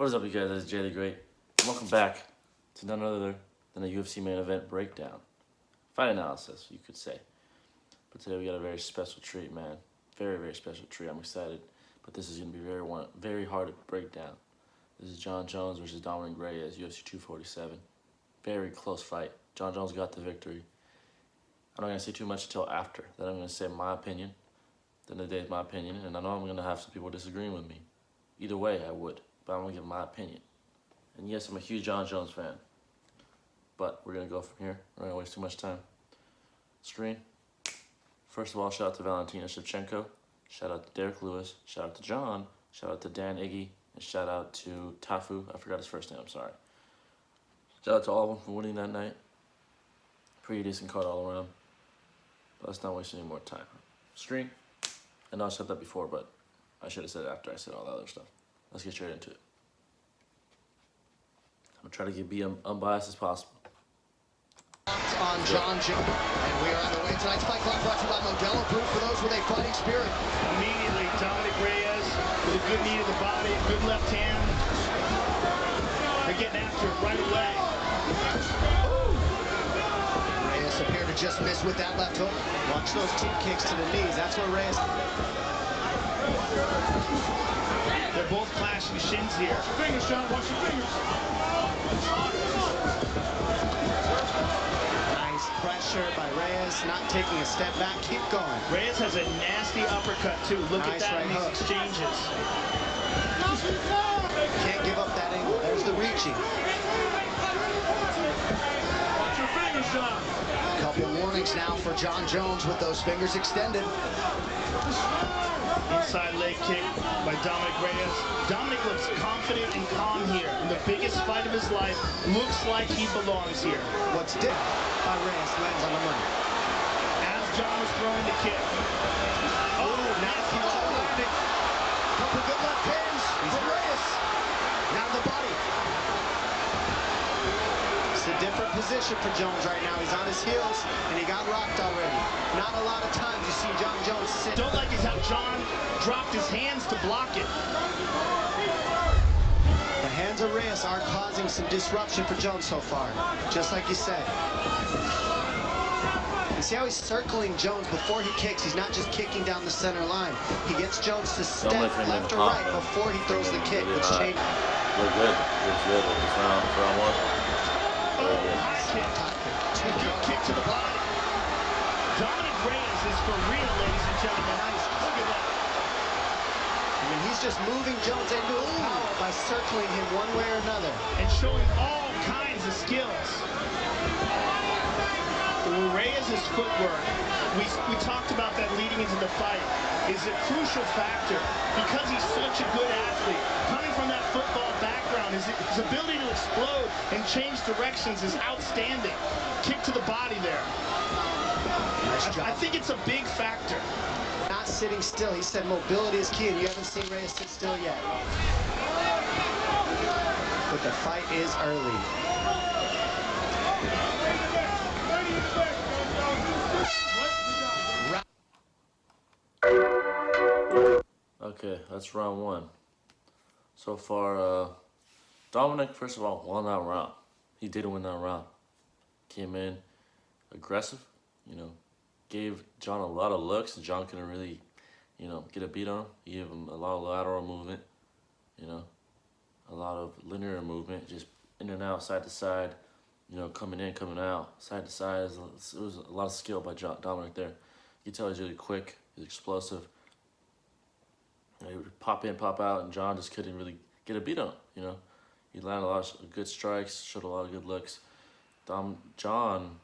What is up, you guys? This is Jay the Great. Welcome back to none other than a UFC main event breakdown. Fight analysis, you could say. But today we got a very special treat, man. Very, very special treat. I'm excited. But this is going to be very hard to break down. This is Jon Jones versus Dominick Reyes, UFC 247. Very close fight. Jon Jones got the victory. I'm not going to say too much until after. Then I'm going to say my opinion. Then the day is my opinion. And I know I'm going to have some people disagreeing with me. Either way, I would. But I'm going to give my opinion. And yes, I'm a huge Jon Jones fan. But we're going to go from here. We're not going to waste too much time. Screen. First of all, shout out to Valentina Shevchenko. Shout out to Derek Lewis. Shout out to John. Shout out to Dan Iggy. And shout out to Tafu. I forgot his first name. I'm sorry. Shout out to all of them for winning that night. Pretty decent card all around. But let's not waste any more time. Screen. I know I said that before, but I should have said it after I said all the other stuff. Let's get straight into it. I'm going to try to be unbiased as possible. On Jon Jones. And we are on the way tonight's fight clock brought to you by Modelo Brew for those with a fighting spirit. Immediately, Dominick Reyes with a good knee to the body, good left hand. They're getting after it right away. Reyes appeared to just miss with that left hook. Watch those team kicks to the knees. That's where Reyes... They're both clashing shins here. Watch your fingers, John. Watch your fingers. Nice pressure by Reyes, not taking a step back. Keep going. Reyes has a nasty uppercut, too. Look Nice at that right in these hook. exchanges. Can't give up that angle. There's the reaching. Watch your fingers, John. Couple warnings now for Jon Jones with those fingers extended. Inside leg kick by Dominick Reyes. Dominick looks confident and calm here. In the biggest fight of his life, looks like he belongs here. What's did by Reyes lands on the money. As Jon was throwing the kick. Oh, nasty left. Couple good left hands for Reyes. Now the body. It's a different position for Jones right now. He's on his heels, and he got rocked already. Not a lot of times you see Jon Jones sit. Don't like is how Jon dropped his hands to block it. The hands of Reyes are causing some disruption for Jones so far, just like you said. You see how he's circling Jones before he kicks. He's not just kicking down the center line. He gets Jones to step left or right before he throws the kick, which changes. Look good. Looks good. It's round one. Very good. Good kick to the body. Dominick Reyes is for real, ladies and gentlemen. Look at that. I mean, he's just moving Jones into his power by circling him one way or another. And showing all kinds of skills. Reyes' footwork, we talked about that leading into the fight, is a crucial factor because he's such a good athlete. Coming from that football background, his ability to explode and change directions is outstanding. Kick to the body there. Nice job. I think it's a big factor. Not sitting still. He said mobility is key, and you haven't seen Reyes sit still yet. But the fight is early. Okay, that's round one. So far, Dominick, first of all, won that round. He did win that round. Came in aggressive, gave Jon a lot of looks. Jon couldn't really, get a beat on him. He gave him a lot of lateral movement, a lot of linear movement, just in and out, side to side, coming in, coming out, side to side. It was a lot of skill by Dominick there. You can tell he's really quick, he's explosive. He would pop in, pop out, and Jon just couldn't really get a beat on him, He landed a lot of good strikes, showed a lot of good looks. Jon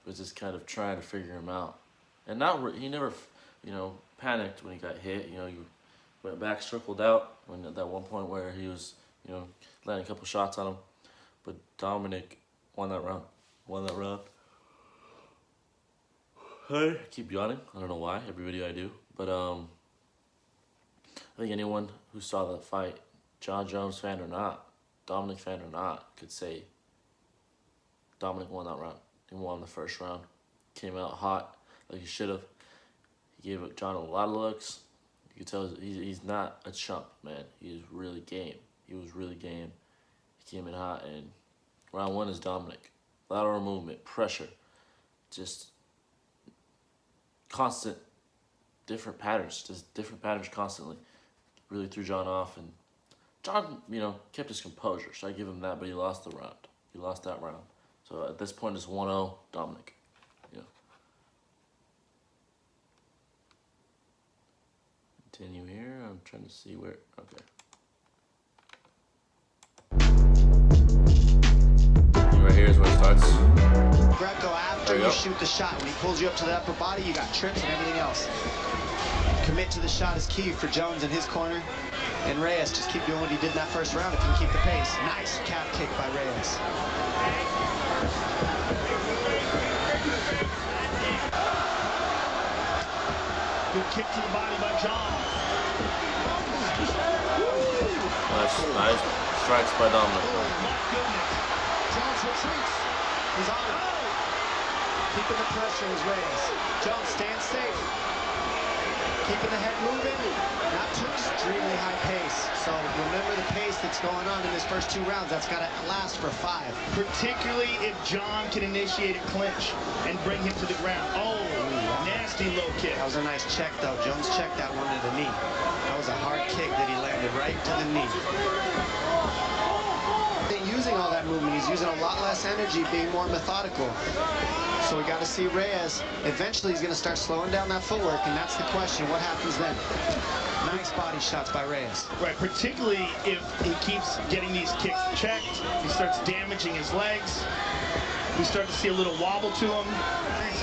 was just kind of trying to figure him out. And he never, panicked when he got hit. He went back, circled out when at that one point where he was, landing a couple shots on him. But Dominick won that round. I keep yawning. I don't know why. Every video I do. But, I think anyone who saw that fight, Jon Jones fan or not, Dominick fan or not, could say Dominick won that round. He won the first round. Came out hot like he should have. He gave Jon a lot of looks. You can tell he's not a chump, man. He's really game. He was really game. He came in hot, and round 1 is Dominick. Lateral movement, pressure, just constant, different patterns constantly. Really threw John off, and John, kept his composure, so I give him that, but he lost the round. He lost that round. So at this point, it's 1-0, Dominick. Continue here. I'm trying to see where. Okay. Right here is where it starts. Greco, after you shoot the shot, when he pulls you up to the upper body, you got trips and everything else. Commit to the shot is key for Jones in his corner. And Reyes, just keep doing what he did in that first round if you can keep the pace. Nice calf kick by Reyes. Good kick to the body by John. Nice strikes by Dominick. Oh, my goodness. Jones retreats. He's on it. Keeping the pressure is Reyes. Jones stands safe. Keeping the head moving. Not too extremely high pace. So remember the pace that's going on in his first 2 rounds. That's got to last for 5. Particularly if John can initiate a clinch and bring him to the ground. Oh, nasty low kick. That was a nice check, though. Jones checked that one to the knee. That was a hard kick that he landed right to the knee. Using all that movement, he's using a lot less energy, being more methodical. So we got to see Reyes. Eventually, he's going to start slowing down that footwork, and that's the question. What happens then? Nice body shots by Reyes. Right, particularly if he keeps getting these kicks checked, he starts damaging his legs. We start to see a little wobble to him.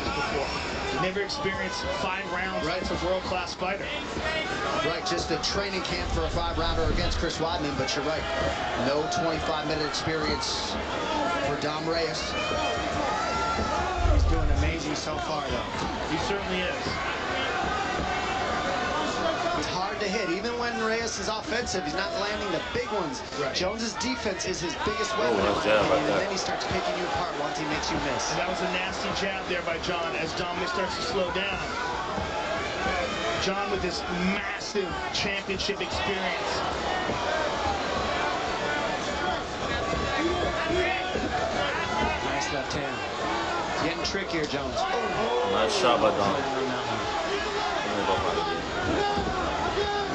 Before. Never experienced 5 rounds. Right, it's a world-class fighter. Right, just a training camp for a 5-rounder against Chris Weidman, but you're right. No 25-minute experience for Dom Reyes. He's doing amazing so far, though. He certainly is. It's hard to hit. Even when Reyes is offensive, he's not landing the big ones. Right. Jones's defense is his biggest weapon, in my jab opinion, right and there. then he starts picking you apart once he makes you miss. And that was a nasty jab there by John as Dominick starts to slow down. John with this massive championship experience. Nice left hand. It's getting trickier, Jones. Nice shot by Dominick.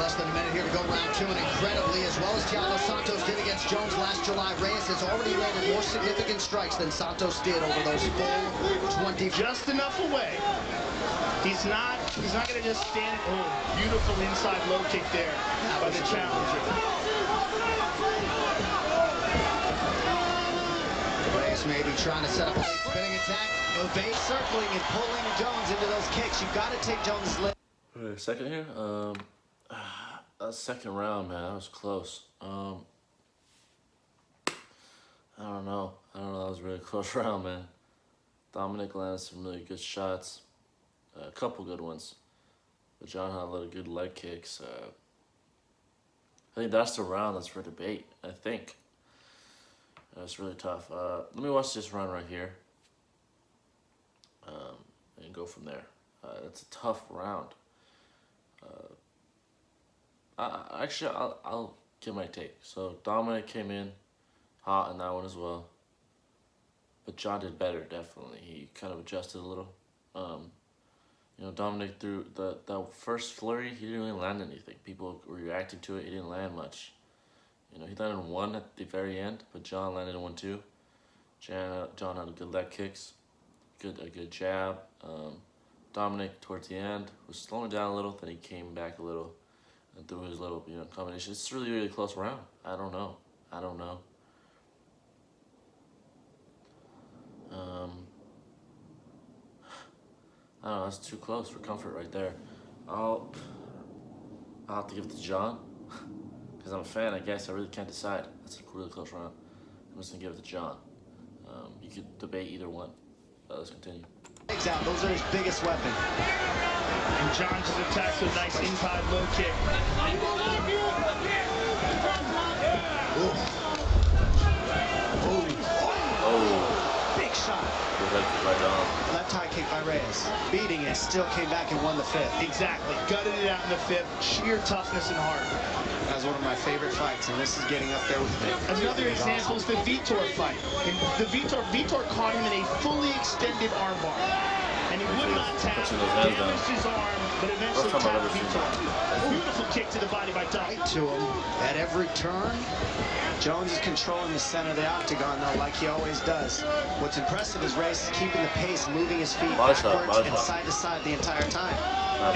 Less than a minute here to go round 2, and incredibly, as well as Thiago Santos did against Jones last July, Reyes has already landed more significant strikes than Santos did over those full 20. Just enough away. He's not going to just stand. Oh, beautiful inside low kick there by the challenger. Reyes maybe trying to set up a late spinning attack. Evade circling and pulling Jones into those kicks. You've got to take Jones' leg. Wait a second here. That second round, man, that was close. I don't know. That was a really close round, man. Dominick landed some really good shots. A couple good ones. But John had a lot of good leg kicks. I think that's the round that's for debate, I think. It's really tough. Let me watch this round right here. And go from there. It's a tough round. Actually, I'll give my take. So Dominick came in hot in that one as well. But John did better, definitely. He kind of adjusted a little. Dominick threw the first flurry, he didn't really land anything. People were reacting to it, he didn't land much. He landed 1 at the very end, but John landed 1 too. John had good leg kicks, a good jab. Dominick towards the end was slowing down a little, then he came back a little and threw his little combination. It's really, really close round. I don't know. I don't know. That's too close for comfort right there. I'll have to give it to John because I'm a fan. I guess I really can't decide. That's a really close round. I'm just gonna give it to John. You could debate either one. Let's continue. Legs out. Those are his biggest weapon. And John just attacks with a nice inside low kick. Oh. Oh, Big shot. good leg kick. by Dom. Left high kick by Reyes. Beating it, still came back and won the fifth. Exactly. Gutted it out in the fifth. Sheer toughness and heart. That was one of my favorite fights, and this is getting up there with it. Another example is the Vitor fight. And the Vitor caught him in a fully extended armbar. And he would not tap, damaged his arm, but eventually tapped Vitor. Beautiful kick to the body by Dom. Right to him at every turn. Jones is controlling the center of the octagon, though, like he always does. What's impressive is Reyes is keeping the pace, moving his feet backwards and side to side the entire time.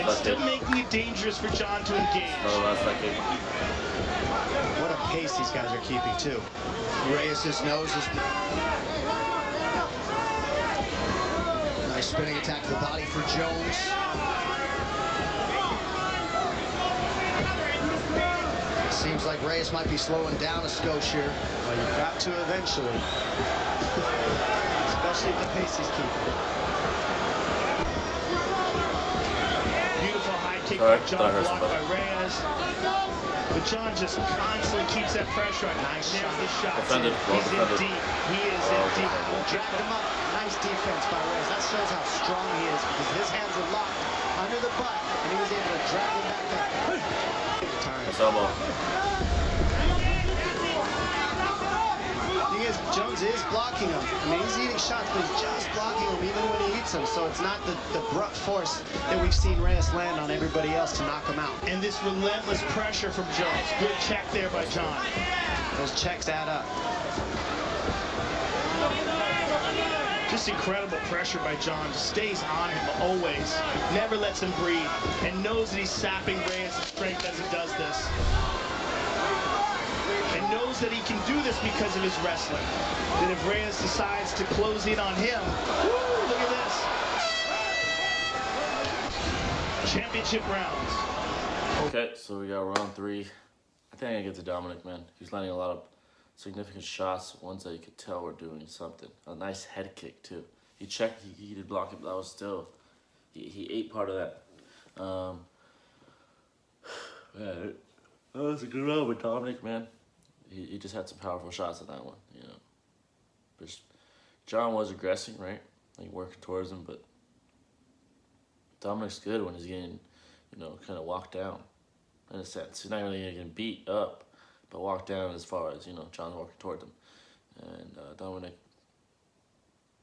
And still making it dangerous for John to engage. What a pace these guys are keeping, too. Reyes' nose is... Nice spinning attack to the body for Jones. Seems like Reyes might be slowing down a skosh here. Well, you've got to eventually. Especially at the pace he's keeping. Beautiful high kick by John, blocked by Reyes. But John just constantly keeps that pressure on. Nice There's the shot. Defended. Well He's defended. in deep. He is in deep. Dragged him up. Nice defense by Reyes. That shows how strong he is because his hands were locked under the butt and he was able to drag him back up. That's elbow. Jones is blocking him. I mean, he's eating shots, but he's just blocking him even when he eats them. So it's not the abrupt force that we've seen Reyes land on everybody else to knock him out. And this relentless pressure from Jones. Good check there by John. Those checks add up. Just incredible pressure by John. Just stays on him always. Never lets him breathe. And knows that he's sapping Reyes' strength as he does this. And knows that he can do this because of his wrestling. That if Reyes decides to close in on him, woo, look at this. Championship rounds. Okay, so we got round 3. I think I get to Dominick, man. He's landing a lot of significant shots, ones that you could tell were doing something. A nice head kick, too. He checked, he did block it, but that was still, he ate part of that. Man, that was a good round with Dominick, man. He just had some powerful shots in that one, you know. But John was aggressing, right? Like working towards him, but Dominick's good when he's getting, you know, kind of walked down, in a sense. He's not really getting beat up, but walked down as far as, you know, John's walking towards him. And Dominick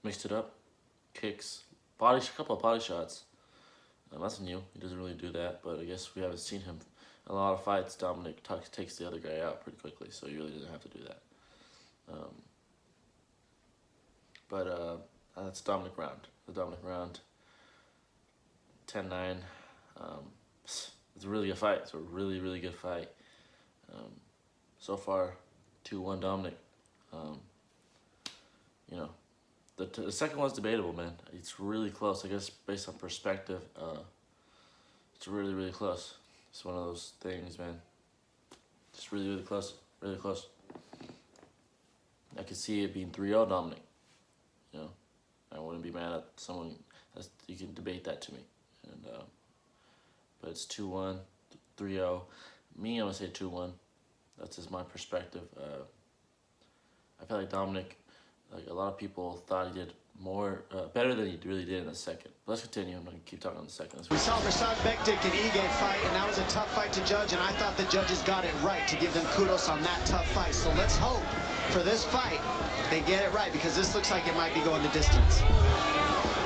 mixed it up, kicks, a couple of body shots. That's new. He doesn't really do that, but I guess we haven't seen him. In a lot of fights, Dominick takes the other guy out pretty quickly, so he really doesn't have to do that. That's Dominick round. The Dominick round, 10-9. It's a really good fight. It's a really, really good fight. So far, 2-1 Dominick. You know, the second one's debatable, man. It's really close. I guess based on perspective, it's really, really close. It's one of those things, man. Just really, really close. Really close. I could see it being 3-0 Dominick. You know, I wouldn't be mad at someone. You can debate that to me. And but it's 2-1, 3-0. Me, I'm gonna say 2-1. That's just my perspective. I feel like Dominick, like a lot of people thought he did more, better than he really did in the second. But let's continue. I'm going to keep talking on the second. We saw Rasad Bektik and Ige fight, and that was a tough fight to judge, and I thought the judges got it right to give them kudos on that tough fight. So let's hope for this fight they get it right, because this looks like it might be going the distance.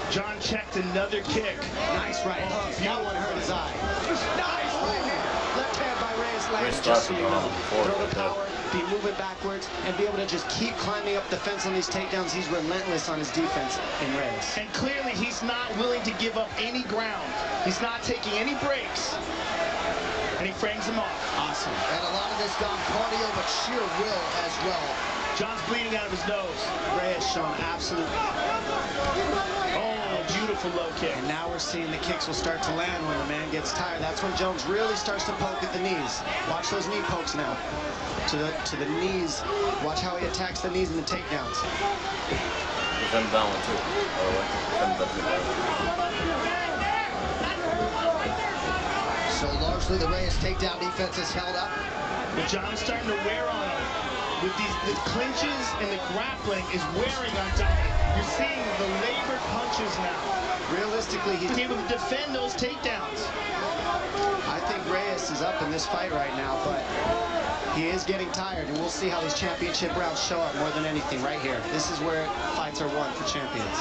John checked another kick. Nice right hook. That one hurt his eye. Nice right hand. Left hand by Reyes landing, just so you know. Throw the power, be moving backwards, and be able to just keep climbing up the fence on these takedowns. He's relentless on his defense in Reyes. And clearly he's not willing to give up any ground. He's not taking any breaks. And he frames him off. Awesome. And a lot of this gone cardio, but sheer will as well. John's bleeding out of his nose. Reyes showing absolute... Oh, beautiful low kick. And now we're seeing the kicks will start to land when the man gets tired. That's when Jones really starts to poke at the knees. Watch those knee pokes now. To the knees. Watch how he attacks the knees in the takedowns. Defend that one too, by the way. Defend that too. So largely the Reyes takedown defense is held up. But John's starting to wear on him. with the clinches and the grappling is wearing on Dominick. You're seeing the labored punches now. Realistically, he's He's able to defend those takedowns. I think Reyes is up in this fight right now, but he is getting tired, and we'll see how these championship rounds show up more than anything right here. This is where fights are won for champions.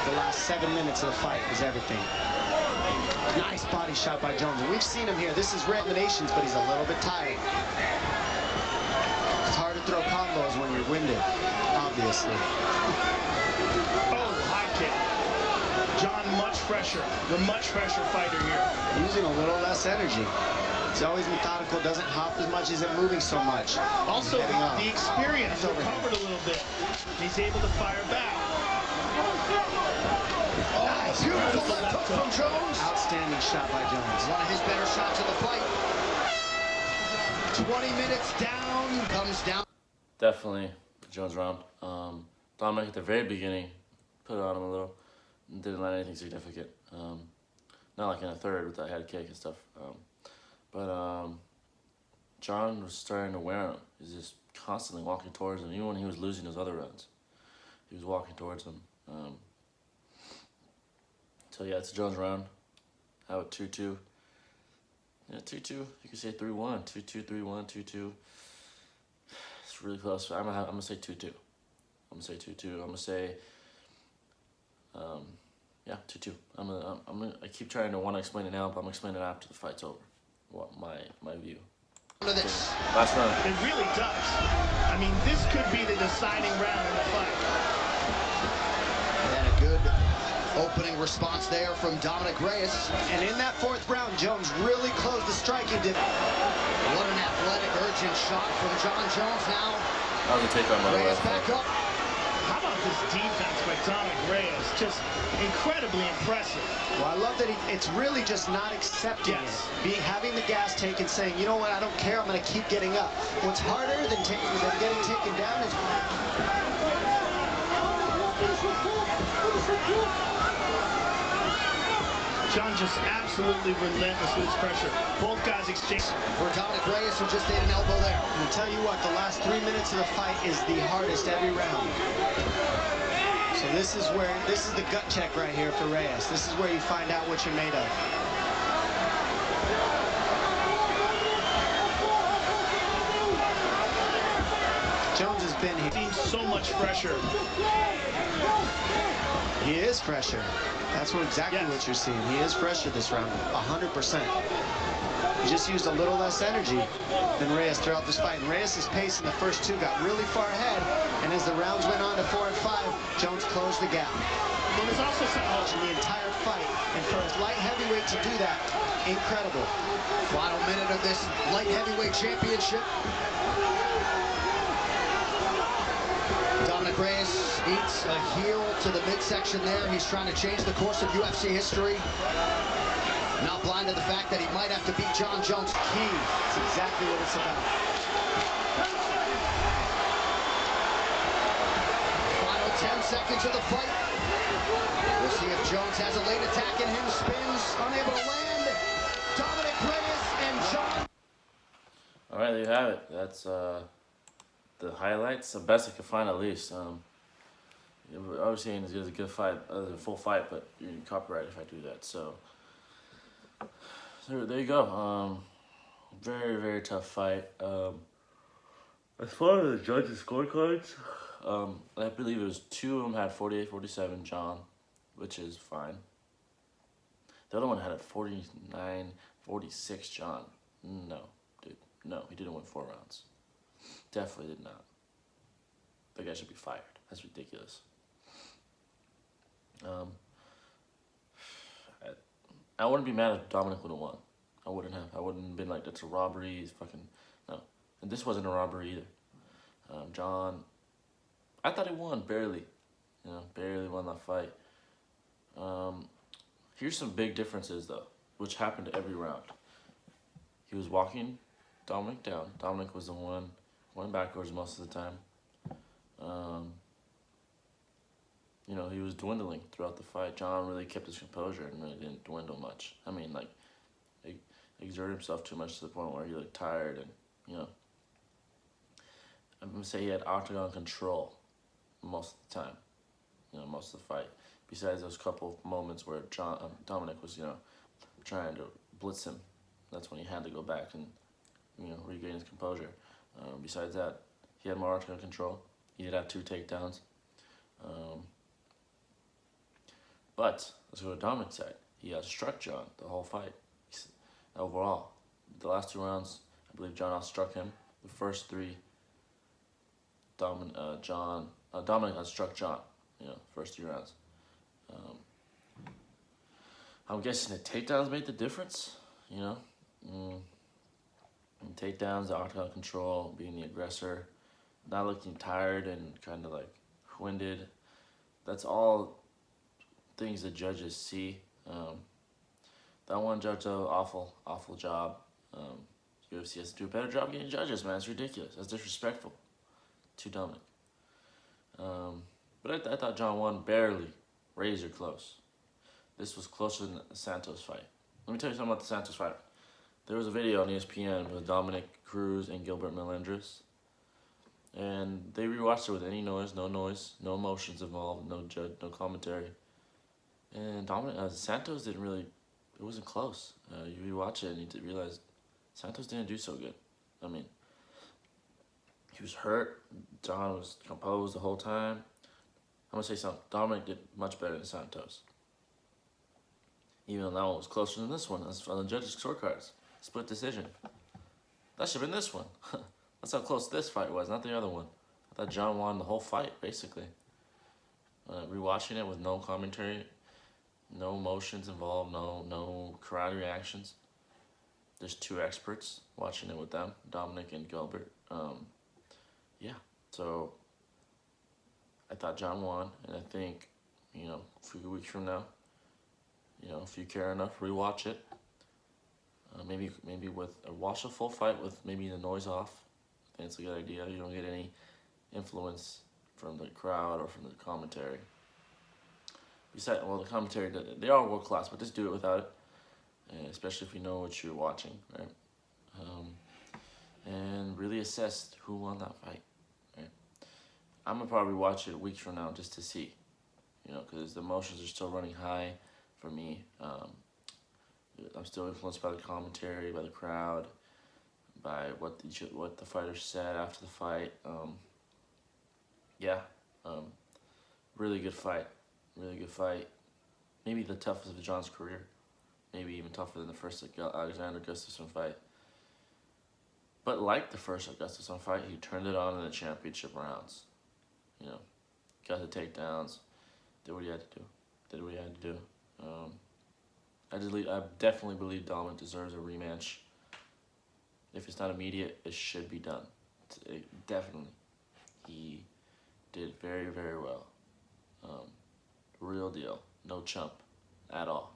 The last 7 minutes of the fight is everything. Nice body shot by Jones. And we've seen him here. This is rare eliminations, but he's a little bit tired. It's hard to throw combos when you're winded, obviously. Oh, high kick. John much fresher. The much fresher fighter here. Using a little less energy. He's always methodical, doesn't hop as much, isn't moving so much. Also, the experience recovered a little bit. He's able to fire back. Nice. Beautiful left hook from Jones. Outstanding shot by Jones. One of his better shots of the fight. 20 minutes down, comes down. Definitely Jones round. Dominick at the very beginning put it on him a little. Didn't land anything significant. Not like in a third with that head kick and stuff. But John was starting to wear him. He's just constantly walking towards him. Even when he was losing his other runs, he was walking towards him. So yeah, it's a Jones round. How about 2-2? Yeah, 2-2. You could say 3-1, 2-2, 3-1, 2-2. It's really close. I'm gonna say 2-2. I'm gonna say 2-2. I'm gonna say, yeah, 2-2. I keep trying to want to explain it now, but I'm gonna explain it after the fight's over. What my view. To this. Last round. It really does. I mean, this could be the deciding round in the fight. And a good opening response there from Dominick Reyes. And in that fourth round, Jones really closed the striking dip. What an athletic, urgent shot from John Jones now. That was a takedown by the way. Reyes back up. How about this defense by Dominick Reyes? Just incredibly impressive. Well, I love that it's really just not accepting Yes. it. Having the gas taken, saying, you know what, I don't care, I'm going to keep getting up. What's harder than getting taken down is... John just absolutely relentless with his pressure. Both guys exchange. For Dominick Reyes, who just ate an elbow there. And I'll tell you what, the last 3 minutes of the fight is the hardest every round. So this is the gut check right here for Reyes. This is where you find out what you're made of. Jones has been here. Seems so much pressure. He is fresher. That's exactly what you're seeing. He is fresher this round, 100%. He just used a little less energy than Reyes throughout this fight. And Reyes' pace in the first two got really far ahead. And as the rounds went on to 4 and 5, Jones closed the gap. But there's also something else. In the entire fight. And for his light heavyweight to do that, incredible. Final minute of this light heavyweight championship. Dominick Reyes eats a heel to the midsection there. He's trying to change the course of UFC history. Not blind to the fact that he might have to beat John Jones. Key. That's exactly what it's about. Final 10 seconds of the fight. We'll see if Jones has a late attack in him. Spins, unable to land. Dominick Reyes and John. All right, there you have it. That's the highlights, the best I could find at least. Obviously ain't as good as a good fight, a full fight, but you're in copyright if I do that. So there you go. Very, very tough fight. As far as the judges' scorecards, I believe it was 2 of them had 48-47 John, which is fine. The other one had a 49-46 John. No, dude. No, he didn't win 4 rounds. Definitely did not. That guy should be fired. That's ridiculous. I wouldn't be mad if Dominick would have won. I wouldn't have. I wouldn't have been like, that's a robbery. He's fucking... No. And this wasn't a robbery either. John... I thought he won, barely. You know, barely won that fight. Here's some big differences, though, which happened every round. He was walking Dominick down. Dominick was the one going backwards most of the time. You know, he was dwindling throughout the fight. John really kept his composure and really didn't dwindle much. I mean, like, he exerted himself too much to the point where he looked tired and, you know. I'm gonna say he had octagon control most of the time. Most of the fight. Besides those couple of moments where Dominick was, trying to blitz him. That's when he had to go back and, regain his composure. Besides that, he had more octagon control. He did have 2 takedowns. But let's go to Dominick's side. He struck John the whole fight. Overall, the last 2 rounds, I believe John outstruck him. The first 3, Dominick outstruck John. First 3 rounds. I'm guessing the takedowns made the difference. And takedowns, the octagon control, being the aggressor, not looking tired and kind of like winded. That's all things the judges see. That one judge, though, awful job. UFC has to do a better job getting judges, man. It's ridiculous. That's disrespectful to Dominick. But I thought John won barely, razor close. This was closer than the Santos fight. Let me tell you something about the Santos fight. There was a video on ESPN with Dominick Cruz and Gilbert Melendres. And they rewatched it with any noise, no emotions involved, no judge, no commentary. And Santos didn't really, it wasn't close. You rewatch it and you realize Santos didn't do so good. I mean, he was hurt. John was composed the whole time. I'm going to say something. Dominick did much better than Santos. Even though that one was closer than this one. That's on the judges' scorecards. Split decision. That should have been this one. That's how close this fight was, not the other one. I thought John won the whole fight, basically. Rewatching it with no commentary, no emotions involved, no crowd reactions. There's 2 experts watching it with them, Dominick and Gilbert. So I thought John won, and I think, a few weeks from now, if you care enough, rewatch it. Maybe watch a full fight with maybe the noise off. I think it's a good idea. You don't get any influence from the crowd or from the commentary. Besides, the commentary, they are world class, but just do it without it, and especially if you know what you're watching, right? And really assess who won that fight, right? I'm gonna probably watch it weeks from now just to see, because the emotions are still running high for me. I'm still influenced by the commentary, by the crowd, by what the fighters said after the fight. Really good fight. Really good fight. Maybe the toughest of John's career. Maybe even tougher than the first Alexander Gustafsson fight. But like the first Gustafsson fight, he turned it on in the championship rounds. Got the takedowns, did what he had to do. I definitely believe Dominick deserves a rematch. If it's not immediate, it should be done. Definitely. He did very, very well. Real deal. No chump at all.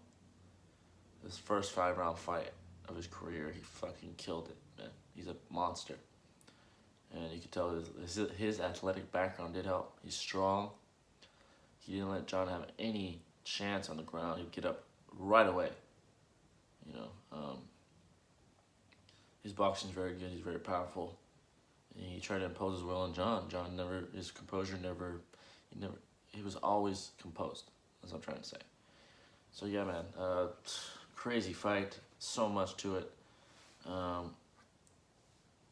His first 5-round fight of his career, he fucking killed it, man. He's a monster. And you can tell his athletic background did help. He's strong. He didn't let John have any chance on the ground. He'd get up right away. His boxing's very good. He's very powerful. And he tried to impose his will on John. His composure he was always composed. That's what I'm trying to say. So yeah, man, crazy fight. So much to it.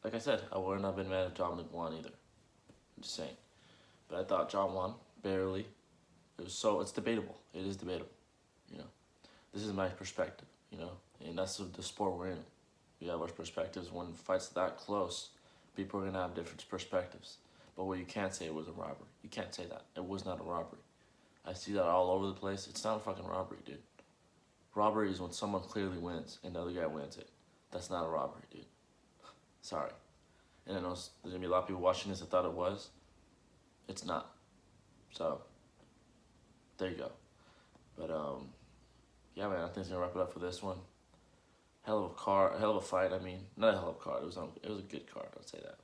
Like I said, I wouldn't have been mad if Dominick won either. I'm just saying. But I thought John won, barely. It's debatable. It is debatable. This is my perspective, and that's the sport we're in. We have our perspectives. When fights that close, people are going to have different perspectives. But what you can't say, it was a robbery. You can't say that. It was not a robbery. I see that all over the place. It's not a fucking robbery, dude. Robbery is when someone clearly wins and the other guy wins it. That's not a robbery, dude. Sorry. And I know there's going to be a lot of people watching this that thought it was. It's not. So, there you go. But, yeah, man, I think it's going to wrap it up for this one. Hell of a fight. I mean, not a hell of a card. It was a good card, I'd say that.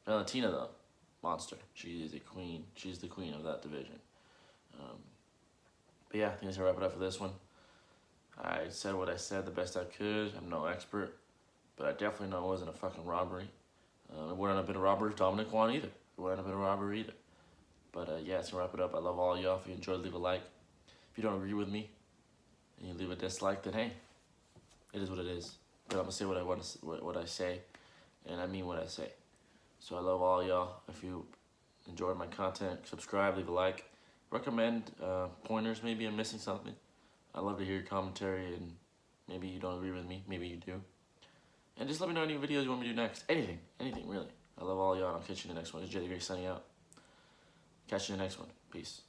Valentina, though, monster. She is a queen. She's the queen of that division. But yeah, I think it's going to wrap it up for this one. I said what I said the best I could. I'm no expert, but I definitely know it wasn't a fucking robbery. It wouldn't have been a robbery if Dominick won either. It wouldn't have been a robbery either. But yeah, it's gonna wrap it up. I love all y'all. If you enjoyed, leave a like. If you don't agree with me and you leave a dislike, then hey, it is what it is. But I'm gonna say what I want to, what I say, and I mean what I say. So I love all y'all. If you enjoyed my content, subscribe, leave a like, recommend pointers. Maybe I'm missing something. I love to hear your commentary, and maybe you don't agree with me. Maybe you do. And just let me know any videos you want me to do next. Anything really. I love all y'all. And I'll catch you in the next one. This is JD Gray signing out. Catch you in the next one. Peace.